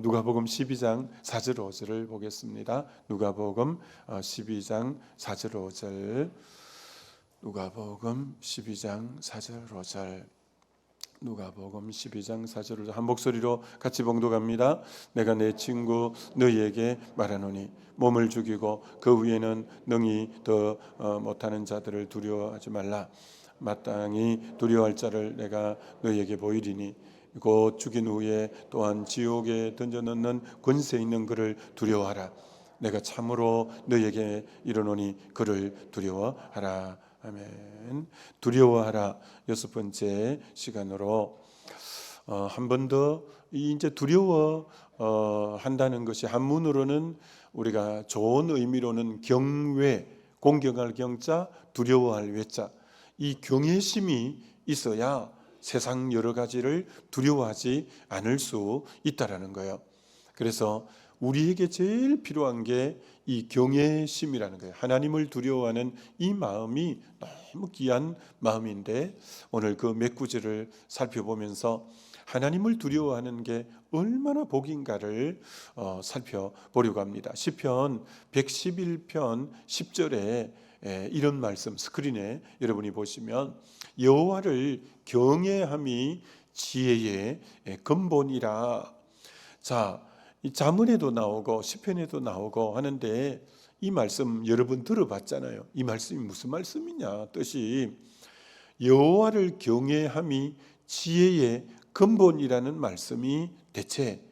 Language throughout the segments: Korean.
누가복음 12장 4절 5절을 보겠습니다. 누가복음 12장 4절 5절. 누가복음 12장 4절 5절. 누가복음 12장 4절 5절 한 목소리로 같이 봉독합니다. 내가 내 친구 너희에게 말하노니 몸을 죽이고 그 위에는 능히 더 못하는 자들을 두려워하지 말라. 마땅히 두려워할 자를 내가 너희에게 보이리니 곧 죽인 후에 또한 지옥에 던져넣는 권세 있는 그를 두려워하라. 내가 참으로 너희에게 이르노니 그를 두려워하라. 아멘. 두려워하라. 6번째 시간으로 한 번 더 이제 두려워 한다는 것이 한문으로는 우리가 좋은 의미로는 경외, 공경할 경자, 두려워할 외자, 이 경외심이 있어야 세상 여러 가지를 두려워하지 않을 수 있다라는 거예요. 그래서 우리에게 제일 필요한 게 이 경외심이라는 거예요. 하나님을 두려워하는 이 마음이 너무 귀한 마음인데 오늘 그 몇 구절을 살펴보면서 하나님을 두려워하는 게 얼마나 복인가를 살펴보려고 합니다. 시편 111편 10절에 이런 말씀 스크린에 여러분이 보시면 여호와를 경외함이 지혜의 근본이라. 자, 이 잠언에도 나오고 시편에도 나오고 하는데 이 말씀 여러분 들어봤잖아요. 이 말씀이 무슨 말씀이냐? 뜻이 여호와를 경외함이 지혜의 근본이라는 말씀이 대체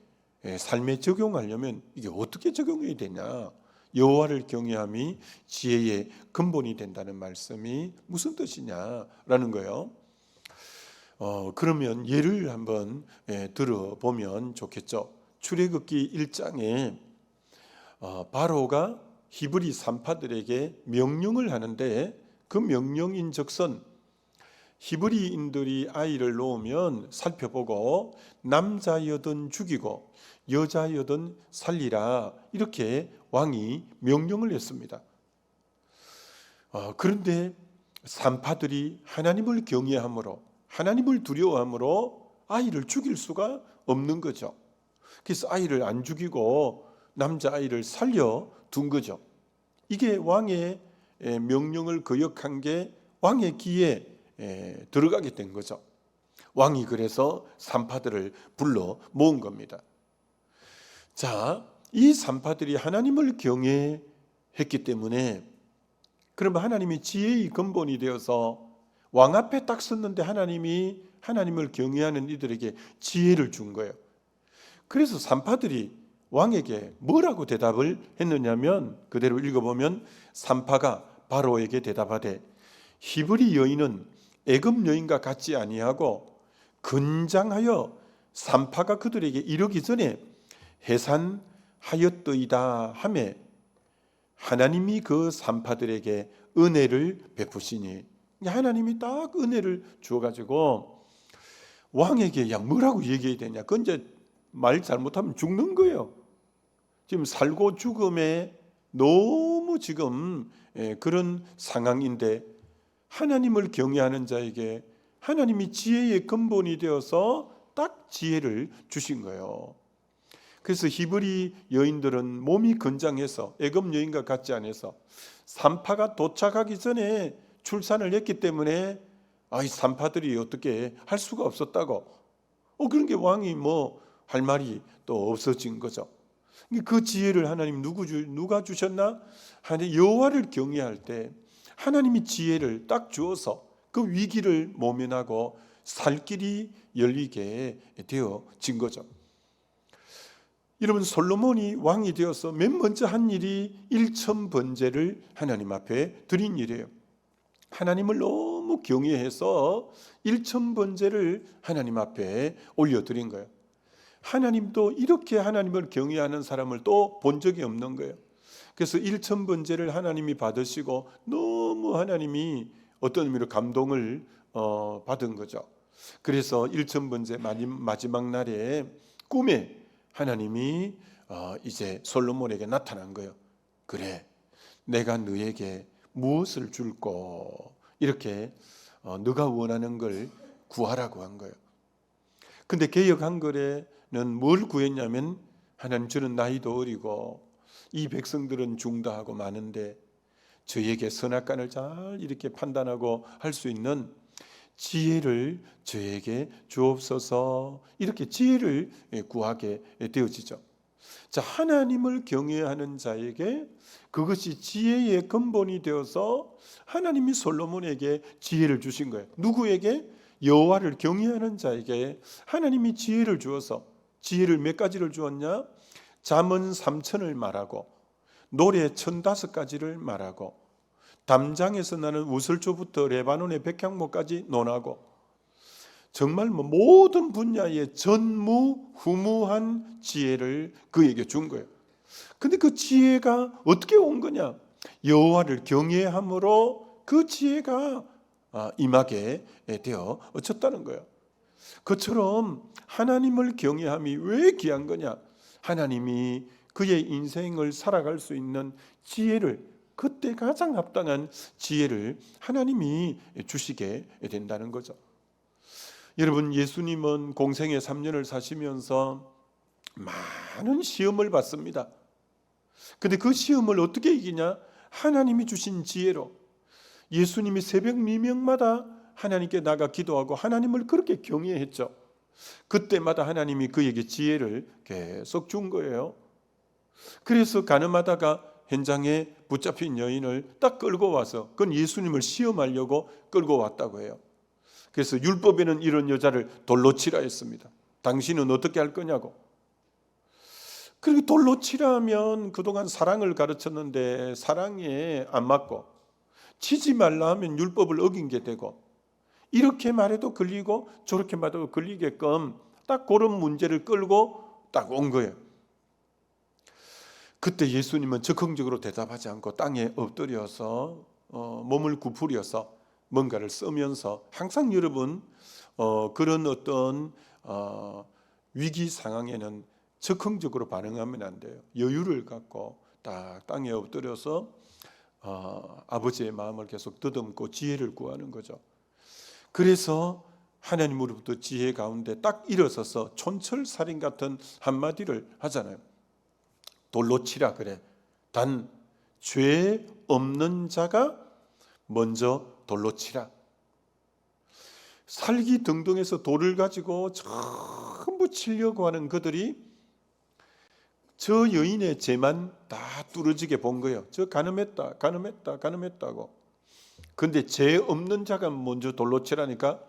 삶에 적용하려면 이게 어떻게 적용해야 되냐? 여호와를 경외함이 지혜의 근본이 된다는 말씀이 무슨 뜻이냐라는 거예요. 그러면 예를 한번 들어보면 좋겠죠. 출애굽기 1장에 바로가 히브리 산파들에게 명령을 하는데 그 명령인즉슨 히브리인들이 아이를 놓으면 살펴보고 남자여든 죽이고 여자여든 살리라 이렇게 왕이 명령을 했습니다. 그런데 산파들이 하나님을 경외함으로 하나님을 두려워함으로 아이를 죽일 수가 없는 거죠. 그래서 아이를 안 죽이고 남자아이를 살려둔 거죠. 이게 왕의 명령을 거역한 게 왕의 귀에 들어가게 된 거죠. 왕이 그래서 산파들을 불러 모은 겁니다. 자, 이 산파들이 하나님을 경외했기 때문에 그러면 하나님이 지혜의 근본이 되어서 왕 앞에 딱 섰는데 하나님이 하나님을 경외하는 이들에게 지혜를 준 거예요. 그래서 산파들이 왕에게 뭐라고 대답을 했느냐면 그대로 읽어보면 산파가 바로에게 대답하되 히브리 여인은 애굽 여인과 같지 아니하고 건장하여 산파가 그들에게 이르기 전에 해산하였더이다 하매 하나님이 그 산파들에게 은혜를 베푸시니 하나님이 딱 은혜를 주어가지고 왕에게 야 뭐라고 얘기해야 되냐? 그건 이제 말 잘못하면 죽는 거예요. 지금 살고 죽음에 너무 지금 그런 상황인데 하나님을 경외하는 자에게 하나님이 지혜의 근본이 되어서 딱 지혜를 주신 거예요. 그래서 히브리 여인들은 몸이 건장해서 애굽 여인과 같지 않아서 산파가 도착하기 전에 출산을 했기 때문에 이 산파들이 어떻게 할 수가 없었다고. 그런 게 왕이 할 말이 또 없어진 거죠. 그 지혜를 하나님 누가 주셨나? 하나님 여호와를 경외할 때 하나님이 지혜를 딱 주어서 그 위기를 모면하고 살 길이 열리게 되어진 거죠. 여러분 솔로몬이 왕이 되어서 맨 먼저 한 일이 1,000번제를 하나님 앞에 드린 일이에요. 하나님을 너무 경외해서 1,000번제를 하나님 앞에 올려드린 거예요. 하나님도 이렇게 하나님을 경외하는 사람을 또 본 적이 없는 거예요. 그래서 1,000번제를 하나님이 받으시고 너무 하나님이 어떤 의미로 감동을 받은 거죠. 그래서 1,000번제 마지막 날에 꿈에 하나님이 이제 솔로몬에게 나타난 거예요. 그래, 내가 너에게 무엇을 줄꼬? 이렇게 네가 원하는 걸 구하라고 한 거예요. 근데 개역 한글에는 뭘 구했냐면 하나님, 저는 나이도 어리고 이 백성들은 중다하고 많은데 저에게 선악간을 잘 이렇게 판단하고 할 수 있는 지혜를 저에게 주옵소서. 이렇게 지혜를 구하게 되어지죠. 자, 하나님을 경외하는 자에게 그것이 지혜의 근본이 되어서 하나님이 솔로몬에게 지혜를 주신 거예요. 누구에게? 여호와를 경외하는 자에게 하나님이 지혜를 주어서, 지혜를 몇 가지를 주었냐? 잠언 3천을 말하고 노래 1,005가지를 말하고 담장에서 나는 우슬초부터 레바논의 백향목까지 논하고 정말 모든 분야의 전무후무한 지혜를 그에게 준 거예요. 근데 그 지혜가 어떻게 온 거냐? 여호와를 경외함으로 그 지혜가 임하게 되어졌다는 거예요. 그처럼 하나님을 경외함이 왜 귀한 거냐? 하나님이 그의 인생을 살아갈 수 있는 지혜를, 그때 가장 합당한 지혜를 하나님이 주시게 된다는 거죠. 여러분, 예수님은 공생애 3년을 사시면서 많은 시험을 받습니다. 근데 그 시험을 어떻게 이기냐? 하나님이 주신 지혜로. 예수님이 새벽 미명마다 하나님께 나가 기도하고 하나님을 그렇게 경외했죠. 그때마다 하나님이 그에게 지혜를 계속 준 거예요. 그래서 가늠하다가 현장에 붙잡힌 여인을 딱 끌고 와서, 그건 예수님을 시험하려고 끌고 왔다고 해요. 그래서 율법에는 이런 여자를 돌로 치라 했습니다. 당신은 어떻게 할 거냐고. 그리고 돌로 치라 하면 그동안 사랑을 가르쳤는데 사랑에 안 맞고, 치지 말라 하면 율법을 어긴 게 되고, 이렇게 말해도 걸리고 저렇게 말해도 걸리게끔 딱 그런 문제를 끌고 딱 온 거예요. 그때 예수님은 적극적으로 대답하지 않고 땅에 엎드려서 몸을 구부려서 뭔가를 쓰면서, 항상 여러분 그런 어떤 위기 상황에는 적극적으로 반응하면 안 돼요. 여유를 갖고 딱 땅에 엎드려서 아버지의 마음을 계속 더듬고 지혜를 구하는 거죠. 그래서 하나님으로부터 지혜 가운데 딱 일어서서 촌철살인 같은 한마디를 하잖아요. 돌로 치라 그래. 단 죄 없는 자가 먼저 돌로 치라. 살기등등해서 돌을 가지고 전부 치려고 하는 그들이 저 여인의 죄만 다 뚫어지게 본 거예요. 저 가늠했다고. 근데 죄 없는 자가 먼저 돌로 치라니까,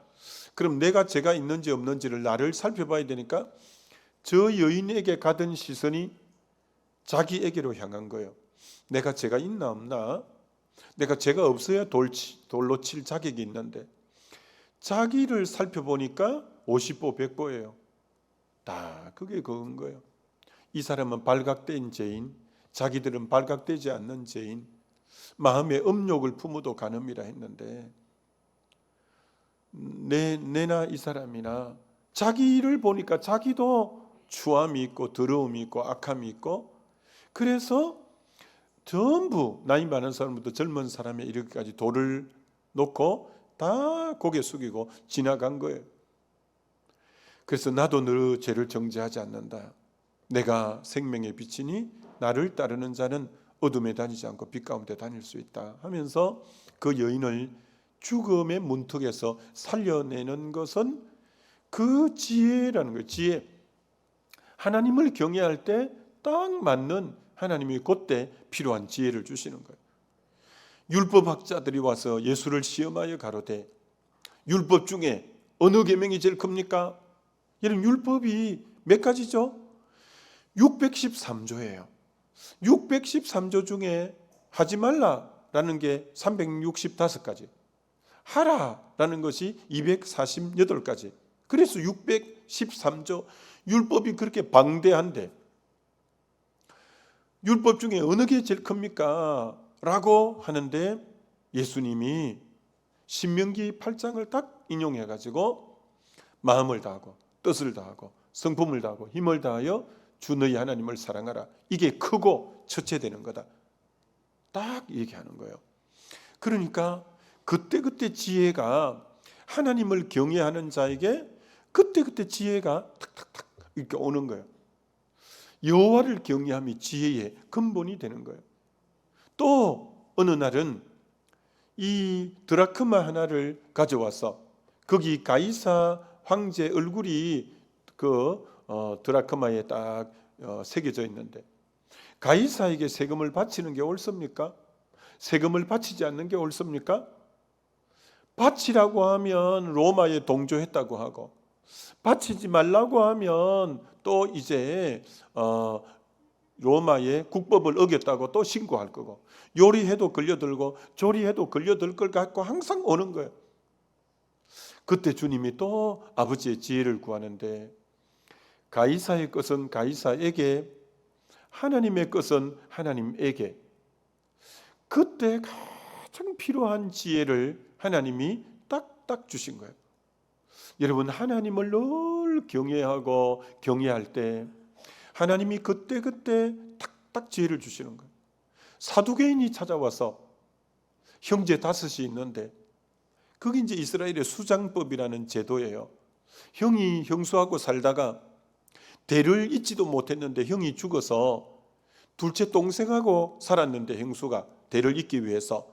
그럼 내가 죄가 있는지 없는지를 나를 살펴봐야 되니까 저 여인에게 가던 시선이 자기에게로 향한 거예요. 내가 죄가 있나 없나? 내가 죄가 없어야 돌로 칠 자격이 있는데, 자기를 살펴보니까 50보 100보예요. 다 그게 그건 거예요. 이 사람은 발각된 죄인, 자기들은 발각되지 않는 죄인, 마음의 음욕을 품어도 간음이라 했는데, 내나 이 사람이나 자기를 보니까 자기도 추함이 있고 더러움이 있고 악함이 있고, 그래서 전부 나이 많은 사람부터 젊은 사람에 이르기까지 돌을 놓고 다 고개 숙이고 지나간 거예요. 그래서 나도 너 죄를 정죄하지 않는다. 내가 생명의 빛이니 나를 따르는 자는 어둠에 다니지 않고 빛 가운데 다닐 수 있다 하면서 그 여인을 죽음의 문턱에서 살려내는 것은 그 지혜라는 거예요. 지혜. 하나님을 경외할 때 딱 맞는, 하나님이 그때 필요한 지혜를 주시는 거예요. 율법학자들이 와서 예수를 시험하여 가로되 율법 중에 어느 계명이 제일 큽니까? 여러분, 율법이 몇 가지죠? 613조예요. 613조 중에 하지 말라라는 게 365가지, 하라라는 것이 248가지. 그래서 613조, 율법이 그렇게 방대한데 율법 중에 어느 게 제일 큽니까? 라고 하는데 예수님이 신명기 8장을 딱 인용해 가지고 마음을 다하고 뜻을 다하고 성품을 다하고 힘을 다하여 주 너희 하나님을 사랑하라. 이게 크고 첫째되는 거다. 딱 얘기하는 거예요. 그러니까 그때그때 지혜가, 하나님을 경외하는 자에게 그때그때 지혜가 탁탁탁 이렇게 오는 거예요. 여호와를 경외함이 지혜의 근본이 되는 거예요. 또 어느 날은 이 드라크마 하나를 가져와서 거기 가이사 황제 얼굴이 그 드라크마에 딱 새겨져 있는데, 가이사에게 세금을 바치는 게 옳습니까? 세금을 바치지 않는 게 옳습니까? 바치라고 하면 로마에 동조했다고 하고, 바치지 말라고 하면 또 이제 로마의 국법을 어겼다고 또 신고할 거고, 요리해도 걸려들고 조리해도 걸려들 걸 갖고 항상 오는 거예요. 그때 주님이 또 아버지의 지혜를 구하는데, 가이사의 것은 가이사에게, 하나님의 것은 하나님에게, 그때 가장 필요한 지혜를 하나님이 딱딱 주신 거예요. 여러분, 하나님을 늘 경외하고 경외할 때 하나님이 그때그때 딱딱 지혜를 주시는 거예요. 사두개인이 찾아와서, 형제 5이 있는데 그게 이제 이스라엘의 수장법이라는 제도예요. 형이 형수하고 살다가 대를 잇지도 못했는데 형이 죽어서 둘째 동생하고 살았는데, 형수가 대를 잇기 위해서.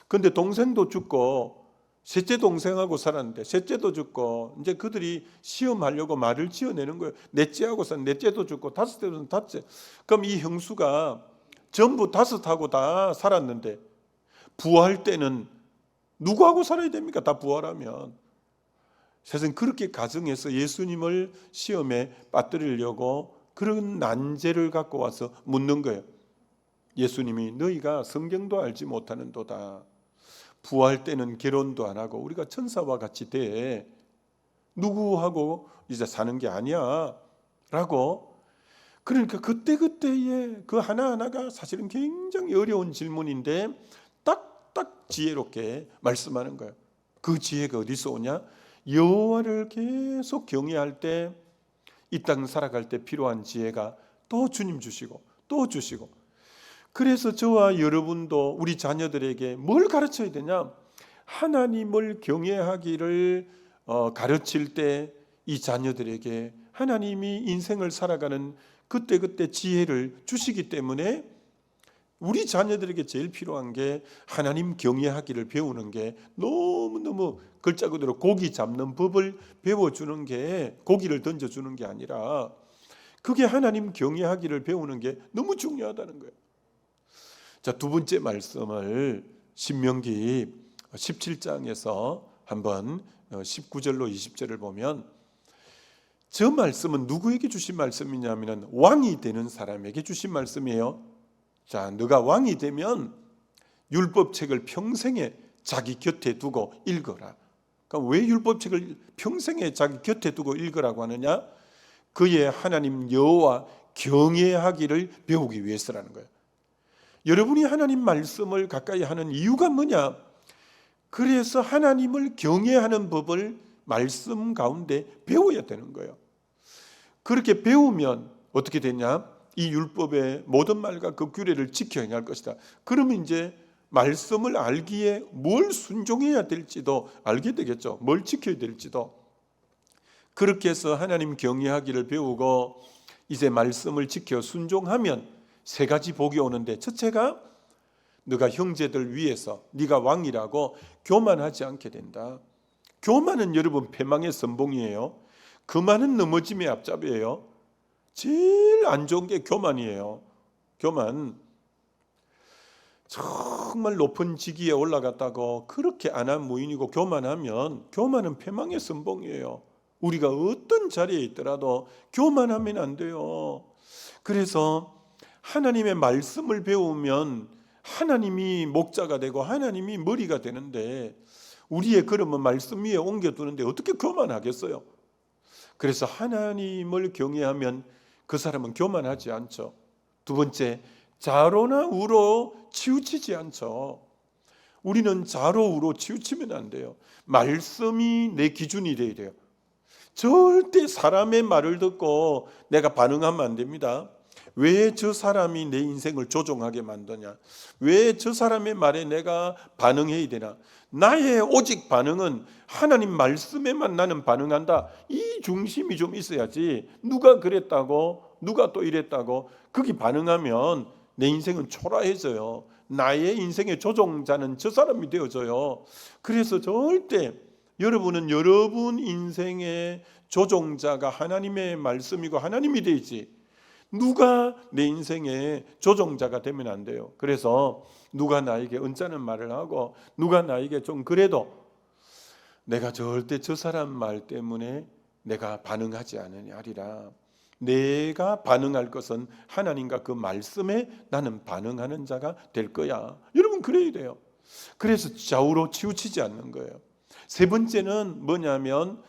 근데 동생도 죽고 셋째 동생하고 살았는데 셋째도 죽고, 이제 그들이 시험하려고 말을 지어내는 거예요. 넷째하고 산 넷째도 죽고 다섯째도 다섯째. 그럼 이 형수가 전부 5하고 다 살았는데 부활 때는 누구하고 살아야 됩니까? 다 부활하면. 세상 그렇게 가정해서 예수님을 시험에 빠뜨리려고 그런 난제를 갖고 와서 묻는 거예요. 예수님이 너희가 성경도 알지 못하는도다. 부활 때는 결혼도 안 하고 우리가 천사와 같이 돼. 누구하고 이제 사는 게 아니야. 라고. 그러니까 그때그때의 그 하나하나가 사실은 굉장히 어려운 질문인데 딱딱 지혜롭게 말씀하는 거예요. 그 지혜가 어디서 오냐? 여호와를 계속 경외할 때, 이 땅 살아갈 때 필요한 지혜가 또 주님 주시고 또 주시고. 그래서 저와 여러분도 우리 자녀들에게 뭘 가르쳐야 되냐? 하나님을 경외하기를 가르칠 때 이 자녀들에게 하나님이 인생을 살아가는 그때그때 지혜를 주시기 때문에, 우리 자녀들에게 제일 필요한 게 하나님 경외하기를 배우는 게, 너무너무 글자 그대로 고기 잡는 법을 배워주는 게, 고기를 던져주는 게 아니라 그게 하나님 경외하기를 배우는 게 너무 중요하다는 거예요. 자, 두 번째 말씀을 신명기 17장에서 한번 19절로 20절을 보면, 저 말씀은 누구에게 주신 말씀이냐면 왕이 되는 사람에게 주신 말씀이에요. 자, 너가 왕이 되면 율법책을 평생에 자기 곁에 두고 읽어라. 그러니까 왜 율법책을 평생에 자기 곁에 두고 읽으라고 하느냐? 그의 하나님 여호와 경외하기를 배우기 위해서라는 거예요. 여러분이 하나님 말씀을 가까이 하는 이유가 뭐냐? 그래서 하나님을 경외하는 법을 말씀 가운데 배워야 되는 거예요. 그렇게 배우면 어떻게 되냐? 이 율법의 모든 말과 그 규례를 지켜 행할 것이다. 그러면 이제 말씀을 알기에 뭘 순종해야 될지도 알게 되겠죠. 뭘 지켜야 될지도. 그렇게 해서 하나님 경외하기를 배우고 이제 말씀을 지켜 순종하면 3가지 복이 오는데, 첫째가 네가 형제들 위해서 네가 왕이라고 교만하지 않게 된다. 교만은 여러분 패망의 선봉이에요. 그만은 넘어짐의 앞잡이에요. 제일 안 좋은 게 교만이에요. 교만. 정말 높은 직위에 올라갔다고 그렇게 안한무인이고 교만하면, 교만은 패망의 선봉이에요. 우리가 어떤 자리에 있더라도 교만하면 안 돼요. 그래서 하나님의 말씀을 배우면 하나님이 목자가 되고 하나님이 머리가 되는데, 우리의 걸음은 말씀 위에 옮겨두는데 어떻게 교만하겠어요? 그래서 하나님을 경외하면 그 사람은 교만하지 않죠. 두 번째, 좌로나 우로 치우치지 않죠. 우리는 좌로 우로 치우치면 안 돼요. 말씀이 내 기준이 돼야 돼요. 절대 사람의 말을 듣고 내가 반응하면 안 됩니다. 왜 저 사람이 내 인생을 조종하게 만드냐? 왜 저 사람의 말에 내가 반응해야 되나? 나의 오직 반응은 하나님 말씀에만 나는 반응한다. 이 중심이 좀 있어야지 누가 그랬다고 누가 또 이랬다고 거기 반응하면 내 인생은 초라해져요. 나의 인생의 조종자는 저 사람이 되어져요. 그래서 절대 여러분은 여러분 인생의 조종자가 하나님의 말씀이고 하나님이 되지, 누가 내 인생의 조종자가 되면 안 돼요. 그래서 누가 나에게 언짢은 말을 하고 누가 나에게 좀 그래도 내가 절대 저 사람 말 때문에 내가 반응하지 않으리라. 내가 반응할 것은 하나님과 그 말씀에 나는 반응하는 자가 될 거야. 여러분 그래야 돼요. 그래서 좌우로 치우치지 않는 거예요. 세 번째는 뭐냐면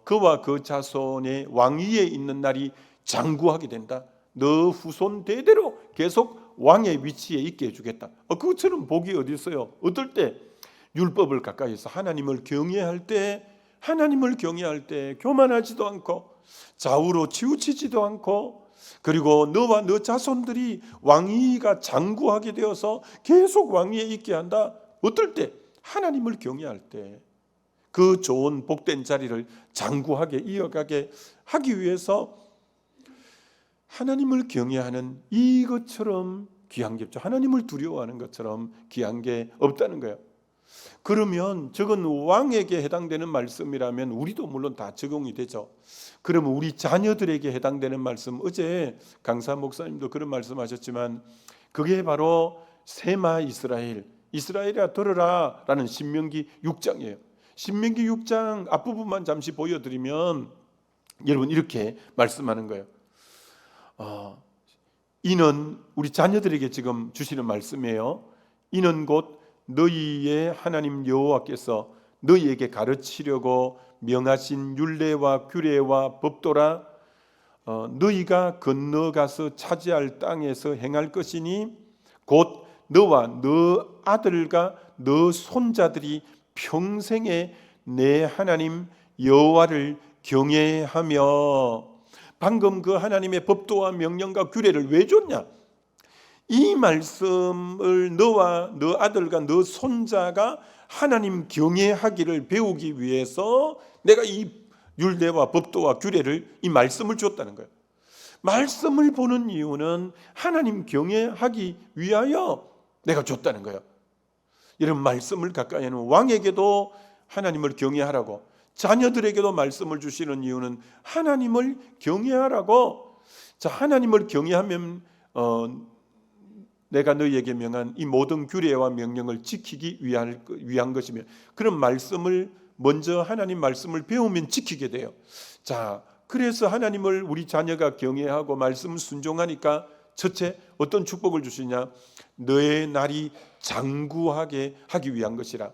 그와 그 자손의 왕위에 있는 날이 장구하게 된다. 너 후손 대대로 계속 왕의 위치에 있게 해주겠다. 그것처럼 복이 어디 있어요? 어떨 때 율법을 가까이서 하나님을 경외할 때 교만하지도 않고 좌우로 치우치지도 않고, 그리고 너와 너 자손들이 왕위가 장구하게 되어서 계속 왕위에 있게 한다. 어떨 때? 하나님을 경외할 때 그 좋은 복된 자리를 장구하게 이어가게 하기 위해서 하나님을 경외하는 이것처럼 귀한 게 없죠. 하나님을 두려워하는 것처럼 귀한 게 없다는 거예요. 그러면 저건 왕에게 해당되는 말씀이라면 우리도 물론 다 적용이 되죠. 그러면 우리 자녀들에게 해당되는 말씀, 어제 강사 목사님도 그런 말씀하셨지만 그게 바로 세마 이스라엘아 들으라 라는 신명기 6장이에요. 신명기 6장 앞부분만 잠시 보여드리면 여러분 이렇게 말씀하는 거예요. 이는 우리 자녀들에게 지금 주시는 말씀이에요. 이는 곧 너희의 하나님 여호와께서 너희에게 가르치려고 명하신 율례와 규례와 법도라. 너희가 건너가서 차지할 땅에서 행할 것이니 곧 너와 너 아들과 너 손자들이 평생에 내 하나님 여호와를 경외하며. 방금 그 하나님의 법도와 명령과 규례를 왜 줬냐? 이 말씀을 너와 너 아들과 너 손자가 하나님 경외하기를 배우기 위해서 내가 이 율례와 법도와 규례를, 이 말씀을 줬다는 거예요. 말씀을 보는 이유는 하나님 경외하기 위하여 내가 줬다는 거예요. 이런 말씀을 가까이 하는 왕에게도 하나님을 경외하라고, 자녀들에게도 말씀을 주시는 이유는 하나님을 경외하라고. 자, 하나님을 경외하면 내가 너희에게 명한 이 모든 규례와 명령을 지키기 위한 것이며, 그런 말씀을 먼저 하나님 말씀을 배우면 지키게 돼요. 자, 그래서 하나님을 우리 자녀가 경외하고 말씀 순종하니까 첫째 어떤 축복을 주시냐? 너의 날이 장구하게 하기 위한 것이라.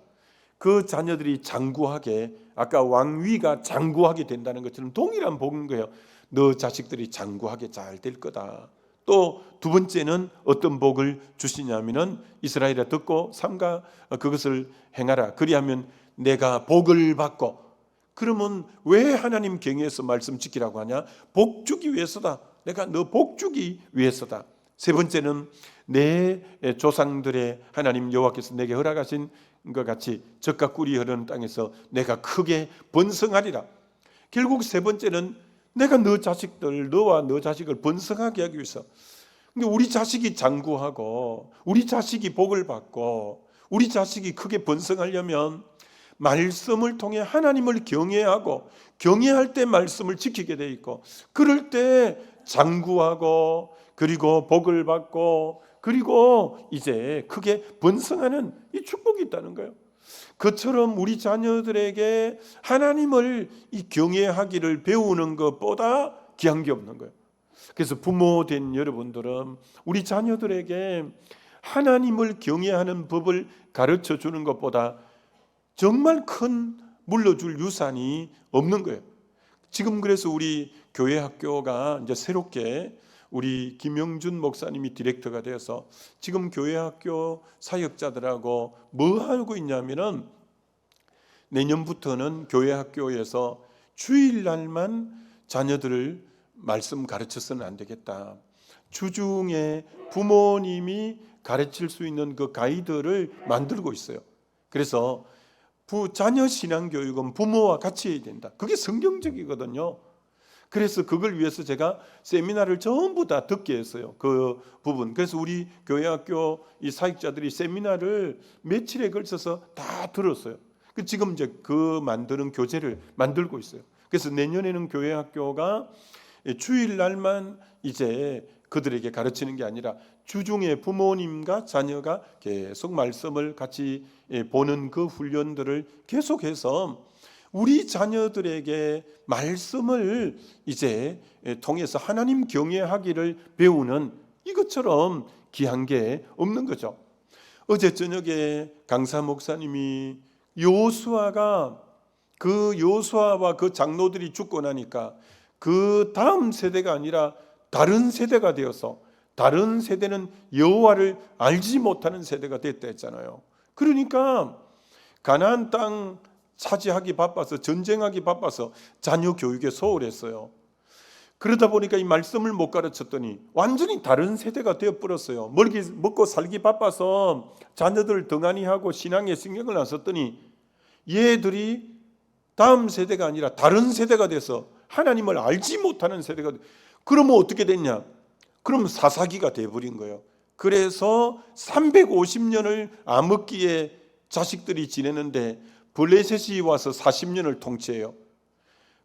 그 자녀들이 장구하게, 아까 왕위가 장구하게 된다는 것처럼 동일한 복인 거예요. 너 자식들이 장구하게 잘 될 거다. 또 두 번째는 어떤 복을 주시냐면은 이스라엘아 듣고 삼가 그것을 행하라. 그리하면 내가 복을 받고. 그러면 왜 하나님 경외해서 말씀 지키라고 하냐? 복 주기 위해서다. 내가 너 복 주기 위해서다. 세 번째는 내 조상들의 하나님 여호와께서 내게 허락하신 것 같이 젖과 꿀이 흐르는 땅에서 내가 크게 번성하리라. 결국 세 번째는 내가 너 자식들, 너와 너 자식을 번성하게 하기 위해서. 근데 우리 자식이 장구하고 우리 자식이 복을 받고 우리 자식이 크게 번성하려면 말씀을 통해 하나님을 경외하고, 경외할 때 말씀을 지키게 돼 있고, 그럴 때 장구하고 그리고 복을 받고 그리고 이제 크게 번성하는 이 축복이 있다는 거예요. 그처럼 우리 자녀들에게 하나님을 이 경외하기를 배우는 것보다 귀한 게 없는 거예요. 그래서 부모 된 여러분들은 우리 자녀들에게 하나님을 경외하는 법을 가르쳐 주는 것보다 정말 큰 물려줄 유산이 없는 거예요. 지금 그래서 우리 교회 학교가 이제 새롭게 우리 김영준 목사님이 디렉터가 되어서 지금 교회 학교 사역자들하고 뭐 하고 있냐면은 내년부터는 교회 학교에서 주일날만 자녀들을 말씀 가르쳐서는 안 되겠다. 주중에 부모님이 가르칠 수 있는 그 가이드를 만들고 있어요. 그래서 자녀 신앙 교육은 부모와 같이 해야 된다. 그게 성경적이거든요. 그래서 그걸 위해서 제가 세미나를 전부 다 듣게 했어요. 그 부분. 그래서 우리 교회학교 이 사역자들이 세미나를 며칠에 걸쳐서 다 들었어요. 지금 이제 그 만드는 교재를 만들고 있어요. 그래서 내년에는 교회학교가 주일날만 이제 그들에게 가르치는 게 아니라 주중에 부모님과 자녀가 계속 말씀을 같이 보는 그 훈련들을 계속해서 우리 자녀들에게 말씀을 이제 통해서 하나님 경외하기를 배우는 이것처럼 귀한 게 없는 거죠. 어제 저녁에 강사 목사님이 여호수아가 그 여호수아와 그 장로들이 죽고 나니까 그 다음 세대가 아니라 다른 세대가 되어서 다른 세대는 여호와를 알지 못하는 세대가 됐다 했잖아요. 그러니까 가나안 땅 차지하기 바빠서 전쟁하기 바빠서 자녀 교육에 소홀했어요. 그러다 보니까 이 말씀을 못 가르쳤더니 완전히 다른 세대가 되어버렸어요. 먹고 살기 바빠서 자녀들을 등한히 하고 신앙에 신경을 안 썼더니 얘들이 다음 세대가 아니라 다른 세대가 돼서 하나님을 알지 못하는 세대가 돼. 그러면 어떻게 됐냐? 그럼 사사기가 돼버린 거예요. 그래서 350년을 암흑기에 자식들이 지내는데 블레셋이 와서 40년을 통치해요.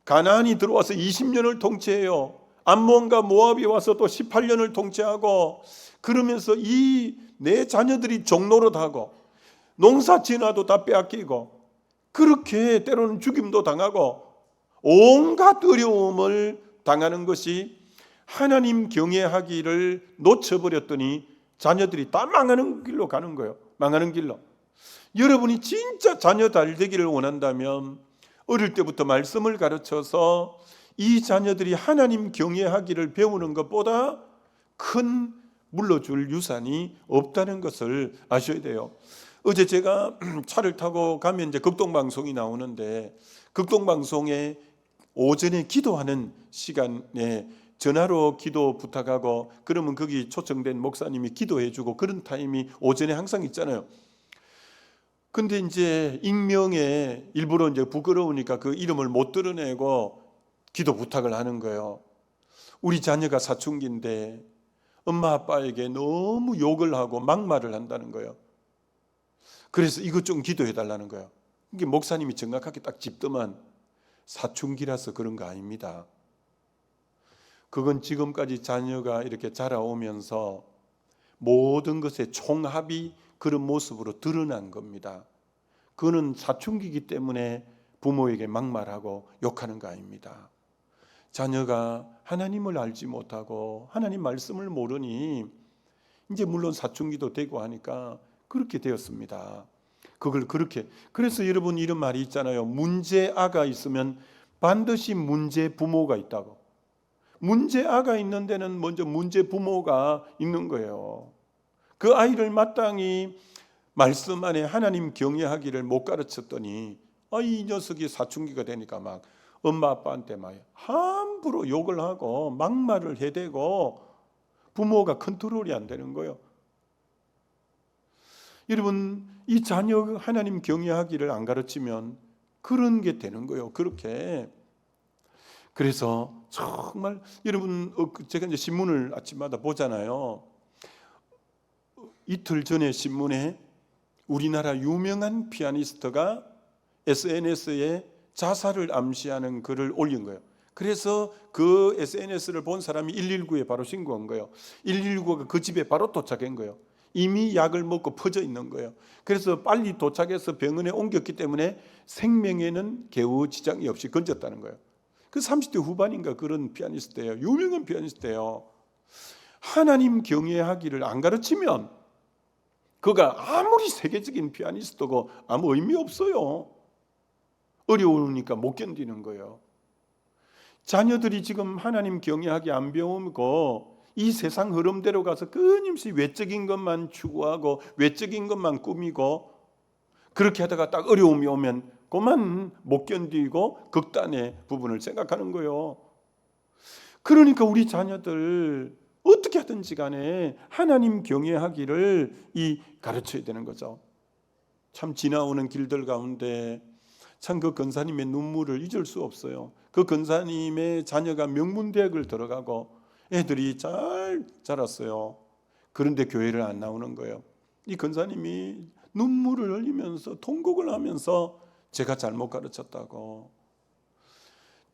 가나안이 들어와서 20년을 통치해요. 암몬과 모압이 와서 또 18년을 통치하고 그러면서 이 내 자녀들이 종노릇하고 농사 지나도 다 빼앗기고 그렇게 때로는 죽임도 당하고 온갖 어려움을 당하는 것이 하나님 경외하기를 놓쳐버렸더니 자녀들이 다 망하는 길로 가는 거예요. 망하는 길로. 여러분이 진짜 자녀 잘 되기를 원한다면 어릴 때부터 말씀을 가르쳐서 이 자녀들이 하나님 경외하기를 배우는 것보다 큰 물러줄 유산이 없다는 것을 아셔야 돼요. 어제 제가 차를 타고 가면 이제 극동방송이 나오는데 극동방송에 오전에 기도하는 시간에 전화로 기도 부탁하고 그러면 거기 초청된 목사님이 기도해주고 그런 타임이 오전에 항상 있잖아요. 근데 이제 익명에 일부러 이제 부끄러우니까 그 이름을 못 드러내고 기도 부탁을 하는 거예요. 우리 자녀가 사춘기인데 엄마 아빠에게 너무 욕을 하고 막말을 한다는 거예요. 그래서 이것 좀 기도해 달라는 거예요. 이게 목사님이 정확하게 딱 짚더만 사춘기라서 그런 거 아닙니다. 그건 지금까지 자녀가 이렇게 자라오면서 모든 것의 총합이 그런 모습으로 드러난 겁니다. 그거는 사춘기이기 때문에 부모에게 막말하고 욕하는 거 아닙니다. 자녀가 하나님을 알지 못하고 하나님 말씀을 모르니 이제 물론 사춘기도 되고 하니까 그렇게 되었습니다. 그걸 그렇게 그래서 여러분 이런 말이 있잖아요. 문제아가 있으면 반드시 문제 부모가 있다고. 문제아가 있는 데는 먼저 문제 부모가 있는 거예요. 그 아이를 마땅히 말씀 안에 하나님 경외하기를 못 가르쳤더니 이 녀석이 사춘기가 되니까 막 엄마 아빠한테 막 함부로 욕을 하고 막말을 해대고 부모가 컨트롤이 안 되는 거예요. 여러분 이 자녀 하나님 경외하기를 안 가르치면 그런 게 되는 거예요. 그렇게. 그래서 정말 여러분 제가 이제 신문을 아침마다 보잖아요. 이틀 전에 신문에 우리나라 유명한 피아니스트가 SNS에 자살을 암시하는 글을 올린 거예요. 그래서 그 SNS를 본 사람이 119에 바로 신고한 거예요. 119가 그 집에 바로 도착한 거예요. 이미 약을 먹고 퍼져 있는 거예요. 그래서 빨리 도착해서 병원에 옮겼기 때문에 생명에는 겨우 지장이 없이 건졌다는 거예요. 그 30대 후반인가 그런 피아니스트예요. 유명한 피아니스트예요. 하나님 경외하기를 안 가르치면 그가 아무리 세계적인 피아니스트고 아무 의미 없어요. 어려우니까 못 견디는 거예요. 자녀들이 지금 하나님 경외하기 안 배우고 이 세상 흐름대로 가서 끊임없이 외적인 것만 추구하고 외적인 것만 꾸미고 그렇게 하다가 딱 어려움이 오면 그만 못 견디고 극단의 부분을 생각하는 거예요. 그러니까 우리 자녀들 어떻게 하든지 간에 하나님 경외하기를 가르쳐야 되는 거죠. 참 지나오는 길들 가운데 참 그 권사님의 눈물을 잊을 수 없어요. 그 권사님의 자녀가 명문대학을 들어가고 애들이 잘 자랐어요. 그런데 교회를 안 나오는 거예요. 이 권사님이 눈물을 흘리면서 통곡을 하면서 제가 잘못 가르쳤다고,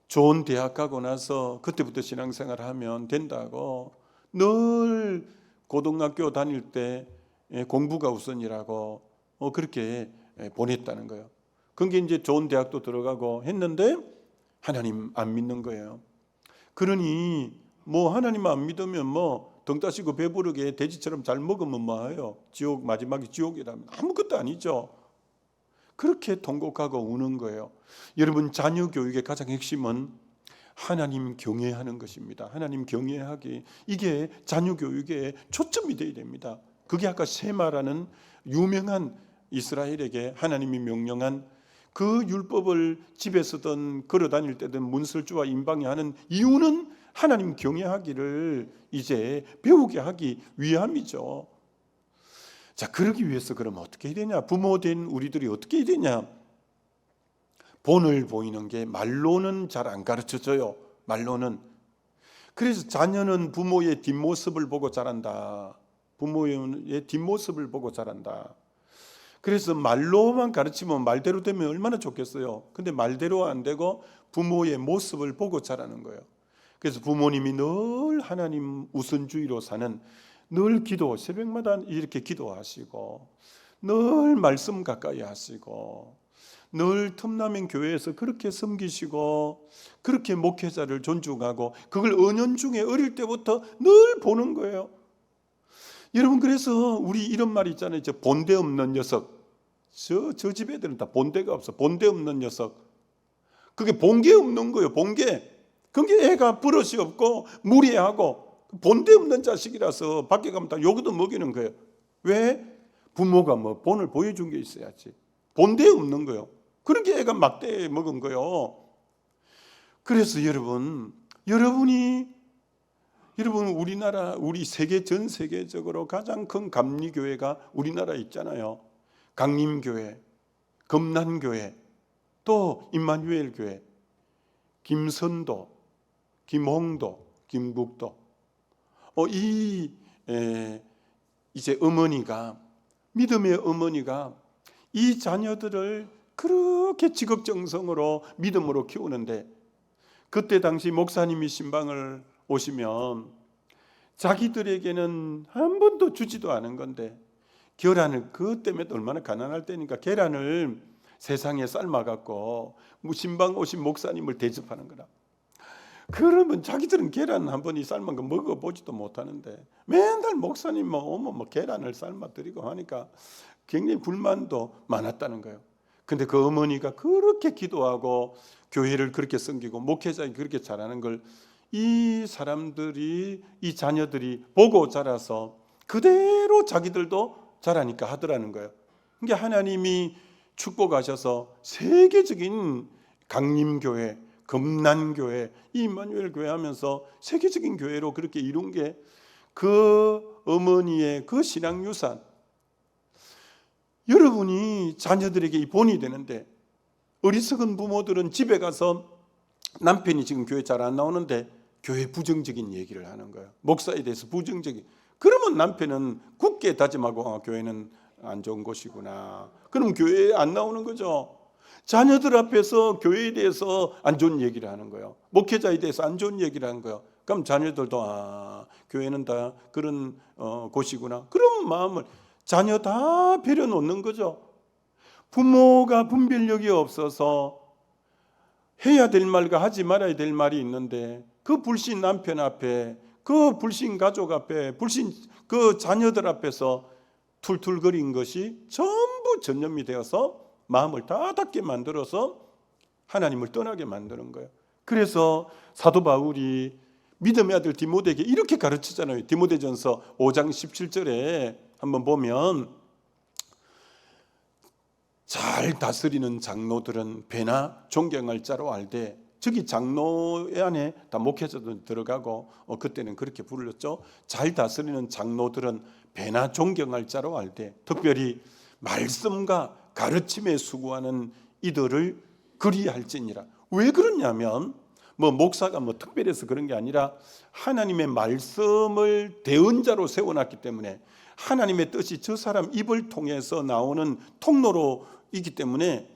좋은 대학 가고 나서 그때부터 신앙생활 하면 된다고, 늘 고등학교 다닐 때 공부가 우선이라고 그렇게 보냈다는 거예요. 그게 이제 좋은 대학도 들어가고 했는데 하나님 안 믿는 거예요. 그러니 뭐 하나님 안 믿으면 뭐 등 따시고 배부르게 돼지처럼 잘 먹으면 뭐예요? 지옥, 마지막이 지옥이라면 아무것도 아니죠. 그렇게 통곡하고 우는 거예요. 여러분, 자녀 교육의 가장 핵심은 하나님 경외하는 것입니다. 하나님 경외하기, 이게 자녀 교육의 초점이 되어야 됩니다. 그게 아까 세마라는 유명한 이스라엘에게 하나님이 명령한 그 율법을 집에서든 걸어 다닐 때든 문설주와 임방이 하는 이유는 하나님 경외하기를 이제 배우게 하기 위함이죠. 자, 그러기 위해서 그러면 어떻게 해야 되냐? 부모된 우리들이 어떻게 해야 되냐? 본을 보이는 게 말로는 잘 안 가르쳐져요. 말로는. 그래서 자녀는 부모의 뒷모습을 보고 자란다. 부모의 뒷모습을 보고 자란다. 그래서 말로만 가르치면 말대로 되면 얼마나 좋겠어요. 근데 말대로 안 되고 부모의 모습을 보고 자라는 거예요. 그래서 부모님이 늘 하나님 우선주의로 사는, 늘 기도, 새벽마다 이렇게 기도하시고 늘 말씀 가까이 하시고 늘 틈나면 교회에서 그렇게 섬기시고 그렇게 목회자를 존중하고 그걸 은연중에 어릴 때부터 늘 보는 거예요. 여러분, 그래서 우리 이런 말 있잖아요. 저 본대 없는 녀석. 저 집 애들은 다 본대가 없어. 본대 없는 녀석. 그게 본게 없는 거예요. 본게. 그게 애가 버릇이 없고 무례하고 본대 없는 자식이라서 밖에 가면 다 욕도 먹이는 거예요. 왜? 부모가 뭐 본을 보여준 게 있어야지. 본대 없는 거예요. 그렇게 애가 막대 먹은 거예요. 그래서 여러분 우리나라, 우리 세계, 전 세계적으로 가장 큰 감리교회가 우리나라에 있잖아요. 강림교회, 금난교회, 또 임마누엘 교회, 김선도, 김홍도, 김국도. 이제 어머니가, 믿음의 어머니가 이 자녀들을 그렇게 지극정성으로 믿음으로 키우는데, 그때 당시 목사님이 신방을 오시면 자기들에게는 한 번도 주지도 않은 건데, 계란을, 그 때문에 얼마나 가난할 때니까 계란을 세상에 삶아갖고 신방 오신 목사님을 대접하는 거라. 그러면 자기들은 계란 한 번이 삶은 거 먹어보지도 못하는데 맨날 목사님만 오면 뭐 계란을 삶아드리고 하니까 굉장히 불만도 많았다는 거예요. 근데 그 어머니가 그렇게 기도하고 교회를 그렇게 섬기고 목회자가 그렇게 잘하는 걸 이 사람들이, 이 자녀들이 보고 자라서 그대로 자기들도 자라니까 하더라는 거예요. 그러니까 하나님이 축복하셔서 세계적인 강림교회, 금난교회, 임마누엘 교회 하면서 세계적인 교회로 그렇게 이룬 게 그 어머니의 그 신앙유산. 여러분이 자녀들에게 이 본이 되는데, 어리석은 부모들은 집에 가서 남편이 지금 교회 잘 안 나오는데 교회 부정적인 얘기를 하는 거예요. 목사에 대해서 부정적인. 그러면 남편은 굳게 다짐하고 교회는 안 좋은 곳이구나. 그럼 교회에 안 나오는 거죠. 자녀들 앞에서 교회에 대해서 안 좋은 얘기를 하는 거예요. 목회자에 대해서 안 좋은 얘기를 하는 거예요. 그럼 자녀들도 교회는 다 그런 곳이구나. 그런 마음을 자녀 다 배려놓는 거죠. 부모가 분별력이 없어서 해야 될 말과 하지 말아야 될 말이 있는데 그 불신 남편 앞에, 그 불신 가족 앞에, 불신 그 자녀들 앞에서 툴툴거린 것이 전부 전염이 되어서 마음을 다 닫게 만들어서 하나님을 떠나게 만드는 거예요. 그래서 사도 바울이 믿음의 아들 디모데에게 이렇게 가르치잖아요. 디모데전서 5장 17절에 한번 보면, 잘 다스리는 장로들은 배나 존경할 자로 알되, 저기 장로 안에 다 목회자도 들어가고 그때는 그렇게 불렀죠. 잘 다스리는 장로들은 배나 존경할 자로 알되, 특별히 말씀과 가르침에 수고하는 이들을 그리할지니라. 왜 그러냐면 뭐 목사가 뭐 특별해서 그런 게 아니라 하나님의 말씀을 대언자로 세워놨기 때문에 하나님의 뜻이 저 사람 입을 통해서 나오는 통로로이기 때문에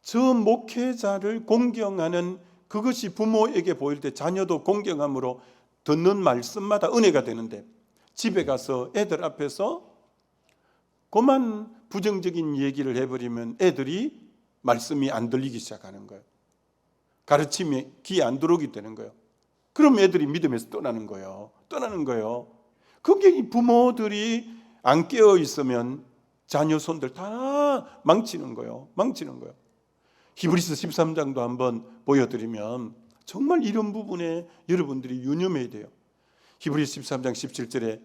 저 목회자를 공경하는 그것이 부모에게 보일 때 자녀도 공경함으로 듣는 말씀마다 은혜가 되는데, 집에 가서 애들 앞에서 그만 부정적인 얘기를 해버리면 애들이 말씀이 안 들리기 시작하는 거예요. 가르침이 귀에 안 들어오게 되는 거예요. 그럼 애들이 믿음에서 떠나는 거예요. 그게 부모들이 안 깨어 있으면 자녀 손들 다 망치는 거예요. 히브리서 13장도 한번 보여드리면 정말 이런 부분에 여러분들이 유념해야 돼요. 히브리서 13장 17절에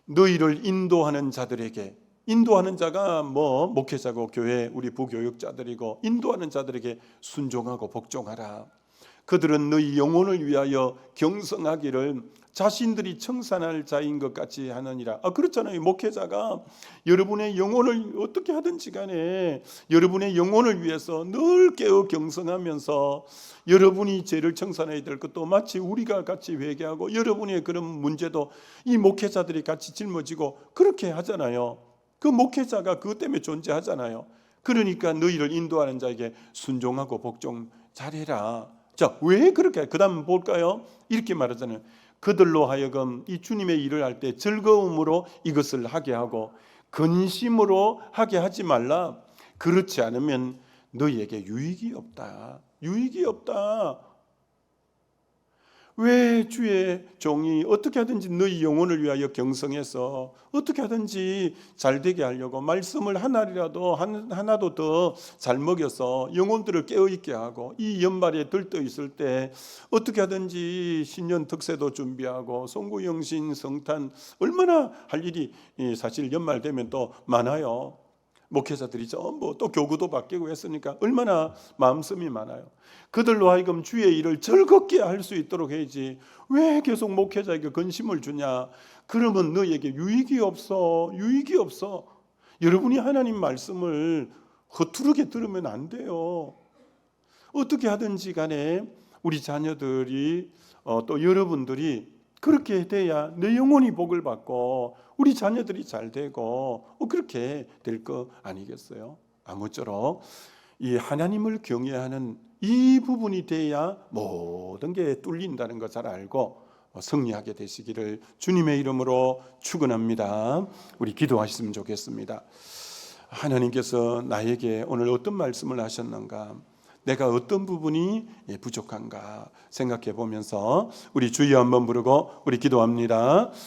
너희를 인도하는 자들에게, 인도하는 자가 뭐 목회자고 교회 우리 부교육자들이고, 인도하는 자들에게 순종하고 복종하라. 그들은 너희 영혼을 위하여 경성하기를 자신들이 청산할 자인 것 같이 하느니라. 그렇잖아요. 목회자가 여러분의 영혼을 어떻게 하든지 간에 여러분의 영혼을 위해서 늘 깨어 경성하면서 여러분이 죄를 청산해야 될 것도 마치 우리가 같이 회개하고, 여러분의 그런 문제도 이 목회자들이 같이 짊어지고 그렇게 하잖아요. 그 목회자가 그것 때문에 존재하잖아요. 그러니까 너희를 인도하는 자에게 순종하고 복종 잘해라. 자, 왜 그렇게? 그 다음 볼까요? 이렇게 말하잖아요. 그들로 하여금 이 주님의 일을 할 때 즐거움으로 이것을 하게 하고 근심으로 하게 하지 말라. 그렇지 않으면 너희에게 유익이 없다. 왜 주의 종이 어떻게 하든지 너희 영혼을 위하여 경성해서 어떻게 하든지 잘 되게 하려고 말씀을 하나도 더 잘 먹여서 영혼들을 깨어있게 하고, 이 연말에 들떠 있을 때 어떻게 하든지 신년 특세도 준비하고 송구영신 성탄 얼마나 할 일이 사실 연말 되면 또 많아요. 목회자들이 전부 또 교구도 바뀌고 했으니까 얼마나 마음씀이 많아요. 그들로 하여금 주의 일을 즐겁게 할 수 있도록 해야지 왜 계속 목회자에게 근심을 주냐? 그러면 너에게 유익이 없어. 여러분이 하나님 말씀을 허투루게 들으면 안 돼요. 어떻게 하든지 간에 우리 자녀들이 또 여러분들이 그렇게 돼야 내 영혼이 복을 받고 우리 자녀들이 잘 되고 그렇게 될 거 아니겠어요? 아무쪼록 이 하나님을 경외하는 이 부분이 돼야 모든 게 뚫린다는 거 잘 알고 승리하게 되시기를 주님의 이름으로 축원합니다. 우리 기도하셨으면 좋겠습니다. 하나님께서 나에게 오늘 어떤 말씀을 하셨는가, 내가 어떤 부분이 부족한가 생각해 보면서 우리 주여 한번 부르고 우리 기도합니다.